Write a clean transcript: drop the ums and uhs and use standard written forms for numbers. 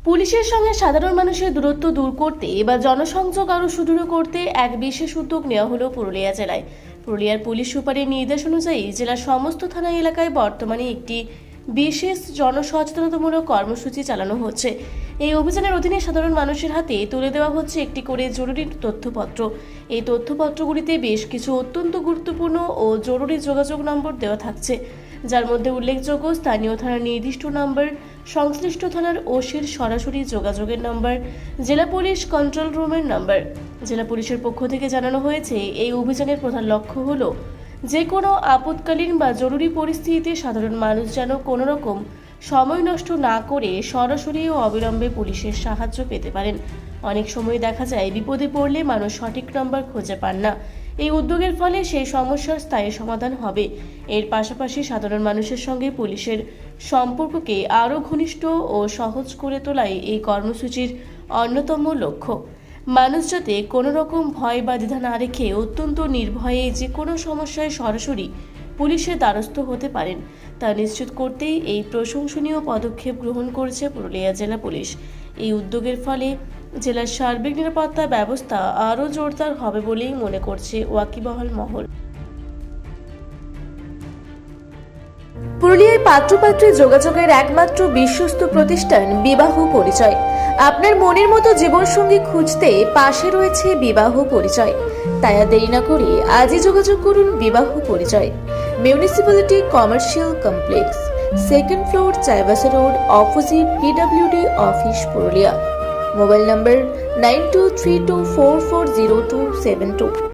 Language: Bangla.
পুলিশের সঙ্গে সাধারণ মানুষের দূরত্ব দূর করতে বা জনসংযোগ আরও সুদৃঢ় করতে এক বিশেষ উদ্যোগ নেওয়া হলো পুরুলিয়া জেলায়। পুরুলিয়ার পুলিশ সুপারের নির্দেশ অনুযায়ী জেলার সমস্ত থানা এলাকায় বর্তমানে একটি বিশেষ জনসচেতনতামূলক কর্মসূচি চালানো হচ্ছে। এই অভিযানের অধীনে সাধারণ মানুষের হাতে তুলে দেওয়া হচ্ছে একটি করে জরুরি তথ্যপত্র। এই তথ্যপত্রগুলিতে বেশ কিছু অত্যন্ত গুরুত্বপূর্ণ ও জরুরি যোগাযোগ নম্বর দেওয়া থাকছে, যার মধ্যে উল্লেখযোগ্য স্থানীয় থানার নির্দিষ্ট নম্বর, সংশ্লিষ্ট থানার ওসির সরাসরি যোগাযোগের নম্বর, জেলা পুলিশ কন্ট্রোল রুমের নম্বর। জেলা পুলিশের পক্ষ থেকে জানানো হয়েছে, এই অভিযানের প্রধান লক্ষ্য হলো যে কোনো আপৎকালীন বা জরুরি পরিস্থিতিতে সাধারণ মানুষ যেন কোনো রকম সময় নষ্ট না করে সরাসরি ও অবিলম্বে পুলিশের সাহায্য পেতে পারেন। অনেক সময় দেখা যায় বিপদে পড়লে মানুষ সঠিক নম্বর খুঁজে পান না। এই উদ্যোগের ফলে সেই সমস্যার স্থায়ী সমাধান হবে। এর পাশাপাশি সাধারণ মানুষের সঙ্গে পুলিশের সম্পর্ককে আরও ঘনিষ্ঠ ও সহজ করে তোলাই এই কর্মসূচির অন্যতম লক্ষ্য। মানুষ যাতে কোনো রকম ভয় বা দ্বিধা না রেখে অত্যন্ত নির্ভয়ে যে কোনো সমস্যায় সরাসরি পুলিশের দ্বারস্থ হতে পারেন, তা নিশ্চিত করতেই এই প্রশংসনীয় পদক্ষেপ গ্রহণ করেছে পুরুলিয়া জেলা পুলিশ। এই উদ্যোগের ফলে জেলার সার্বিক নিরাপত্তা ব্যবস্থা আরও জোরদার হবে বলেই মনে করছে ওয়াকিবহাল মহল। পুরুলিয়ায় পাত্রপাত্রী যোগাযোগের একমাত্র বিশ্বস্ত প্রতিষ্ঠান বিবাহ পরিচয়। আপনার মনের মতো জীবনসঙ্গী খুঁজতে পাশে রয়েছে বিবাহ পরিচয়। তাই আর দেরি না করে আজই যোগাযোগ করুন বিবাহ পরিচয়। Municipality commercial complex, second floor, Chaibasa road, opposite PWD office, Purulia. Mobile নম্বর 9232440272।